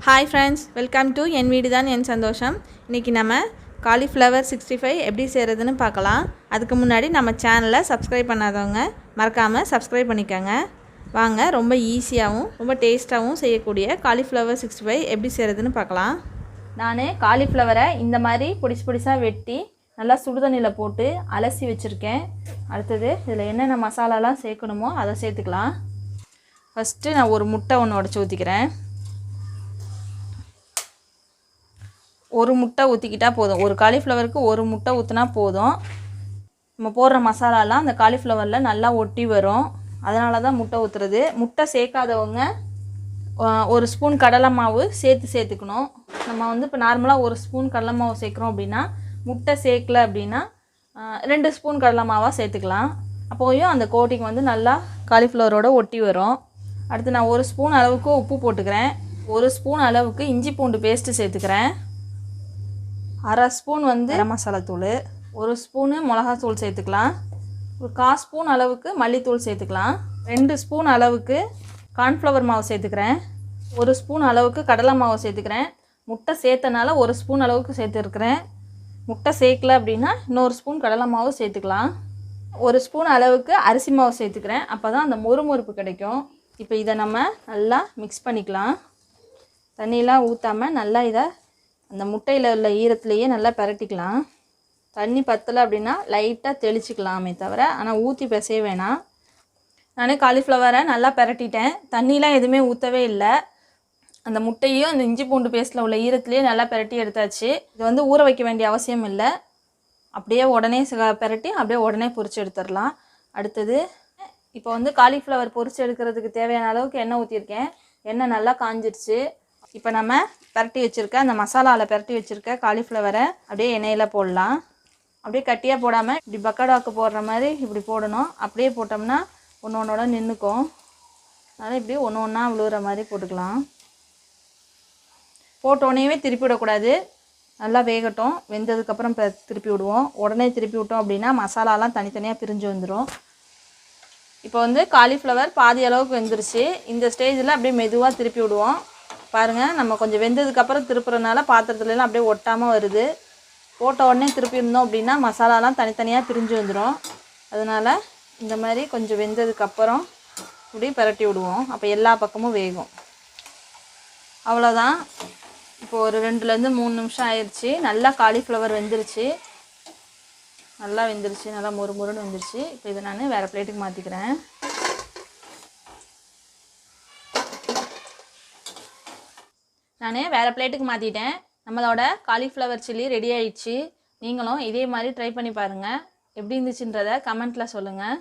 Hi friends, welcome to என் வீடு தான் என் சந்தோஷம். இன்னைக்கு நம்ம காலிஃப்ளவர் 65 எப்படி செய்கிறதுன்னு பார்க்கலாம். அதுக்கு முன்னாடி நம்ம சேனலை சப்ஸ்கிரைப் பண்ணாதவங்க மறக்காமல் சப்ஸ்கிரைப் பண்ணிக்கோங்க. வாங்க ரொம்ப ஈஸியாகவும் ரொம்ப டேஸ்ட்டாகவும் செய்யக்கூடிய காலிஃப்ளவர் 65 எப்படி செய்கிறதுன்னு பார்க்கலாம். நான் காலிஃப்ளவரை இந்த மாதிரி பொடிசாக வெட்டி நல்லா சுடுதண்ணியில் போட்டு அலசி வச்சுருக்கேன். அடுத்தது இதில் என்னென்ன மசாலாலாம் சேர்க்கணுமோ அதை சேர்த்துக்கலாம். ஃபஸ்ட்டு நான் ஒரு முட்டை ஒன்று உடச்சி ஊற்றிக்கிறேன். ஒரு முட்டை ஊற்றிக்கிட்டால் போதும். ஒரு காலிஃப்ளவருக்கு ஒரு முட்டை ஊற்றினா போதும். நம்ம போடுற மசாலாலாம் அந்த காலிஃப்ளவரில் நல்லா ஒட்டி வரும். அதனால தான் முட்டை ஊற்றுறது. முட்டை சேர்க்காதவங்க ஒரு ஸ்பூன் கடலை மாவு சேர்த்துக்கணும். நம்ம இப்போ நார்மலாக ஒரு ஸ்பூன் கடலை மாவு சேர்க்குறோம் அப்படின்னா முட்டை சேர்க்கல அப்படின்னா 2 ஸ்பூன் கடலை மாவாக சேர்த்துக்கலாம். அப்போயும் அந்த கோட்டிங் நல்லா காலிஃப்ளவரோட ஒட்டி வரும். அடுத்து நான் 1 ஸ்பூன் அளவுக்கு உப்பு போட்டுக்கிறேன். 1 ஸ்பூன் அளவுக்கு இஞ்சி பூண்டு பேஸ்ட்டு சேர்த்துக்கிறேன். 1/2 ஸ்பூன் கரம் மசாலா தூள், 1 ஸ்பூனு மிளகாத்தூள் சேர்த்துக்கலாம். ஒரு 1/4 ஸ்பூன் அளவுக்கு மல்லித்தூள் சேர்த்துக்கலாம். 2 ஸ்பூன் அளவுக்கு கார்ன்ஃப்ளவர் மாவு சேர்த்துக்கிறேன். 1 ஸ்பூன் அளவுக்கு கடலை மாவு சேர்த்துக்கிறேன். முட்டை சேர்த்தனால 1 ஸ்பூன் அளவுக்கு சேர்த்துருக்குறேன். முட்டை சேர்க்கல அப்படின்னா இன்னொரு ஸ்பூன் கடலை மாவு சேர்த்துக்கலாம். 1 ஸ்பூன் அளவுக்கு அரிசி மாவு சேர்த்துக்கிறேன். அப்போ தான் அந்த மொறுமொறுப்பு கிடைக்கும். இப்போ இதை நம்ம நல்லா மிக்ஸ் பண்ணிக்கலாம். தண்ணியெலாம் ஊற்றாமல் நல்லா இதை அந்த முட்டையில் உள்ள ஈரத்துலேயே நல்லா பரட்டிக்கலாம். தண்ணி பத்தலை அப்படின்னா லைட்டாக தெளிச்சிக்கலாமே தவிர ஆனால் ஊற்றி பிசைய வேணாம். நான் காலிஃப்ளவரை நல்லா பரட்டிட்டேன். தண்ணிலாம் எதுவுமே ஊற்றவே இல்லை. அந்த முட்டையும் அந்த இஞ்சி பூண்டு பேஸ்ட்டில் உள்ள ஈரத்துலேயே நல்லா பரட்டி எடுத்தாச்சு. இது ஊற வைக்க வேண்டிய அவசியம் இல்லை. அப்படியே உடனே பரட்டி அப்படியே உடனே பொரிச்சு எடுத்துடலாம். அடுத்தது இப்போ காலிஃப்ளவர் பொரிச்சு எடுக்கிறதுக்கு தேவையான அளவுக்கு எண்ணெய் ஊற்றிருக்கேன். எண்ணெய் நல்லா காஞ்சிருச்சு. இப்போ நம்ம பரட்டி வச்சுருக்க அந்த மசாலாவில் பரட்டி வச்சுருக்க காலிஃப்ளவரை அப்படியே எண்ணெயில் போடலாம். அப்படியே கட்டியாக போடாமல் இப்படி பக்கடாக்கு போடுற மாதிரி இப்படி போடணும். அப்படியே போட்டோம்னா ஒன்றோட நின்றுக்கும். அதனால் இப்படி ஒன்றா விழுகிற மாதிரி போட்டுக்கலாம். போட்டோடனேவே திருப்பி விடக்கூடாது. நல்லா வேகட்டும். வெந்ததுக்கப்புறம் திருப்பி விடுவோம். உடனே திருப்பி விட்டோம் அப்படின்னா மசாலாலாம் தனித்தனியாக பிரிஞ்சு வந்துடும். இப்போ காலிஃப்ளவர் பாதி அளவுக்கு வெந்துருச்சு. இந்த ஸ்டேஜில் அப்படியே மெதுவாக திருப்பி விடுவோம். பாருங்கள், நம்ம கொஞ்சம் வெந்ததுக்கப்புறம் திருப்புறதுனால பாத்திரத்துலலாம் அப்படியே ஒட்டாமல் வருது. போட்ட உடனே திருப்பி இருந்தோம் அப்படின்னா மசாலாலாம் தனித்தனியாக பிரிஞ்சு வந்துடும். அதனால் இந்த மாதிரி கொஞ்சம் வெந்ததுக்கப்புறம் இப்படி பரட்டி விடுவோம். அப்போ எல்லா பக்கமும் வேகும். அவ்வளோதான். இப்போ ஒரு 2-3 நிமிஷம் ஆயிடுச்சு. நல்லா காலிஃப்ளவர் வெந்துருச்சு. நல்லா வெந்துருச்சு. நல்லா மொறுமொறுன்னு வெந்துருச்சு. இப்போ இதை நான் வேறு பிளேட்டுக்கு மாற்றிக்கிறேன். நான் வேறு பிளேட்டுக்கு மாற்றிட்டேன். நம்மளோட காலிஃப்ளவர் சில்லி ரெடி ஆயிடுச்சு. நீங்களும் இதே மாதிரி ட்ரை பண்ணி பாருங்கள். எப்படி இருந்துச்சுன்றதை கமெண்ட்டில் சொல்லுங்கள்.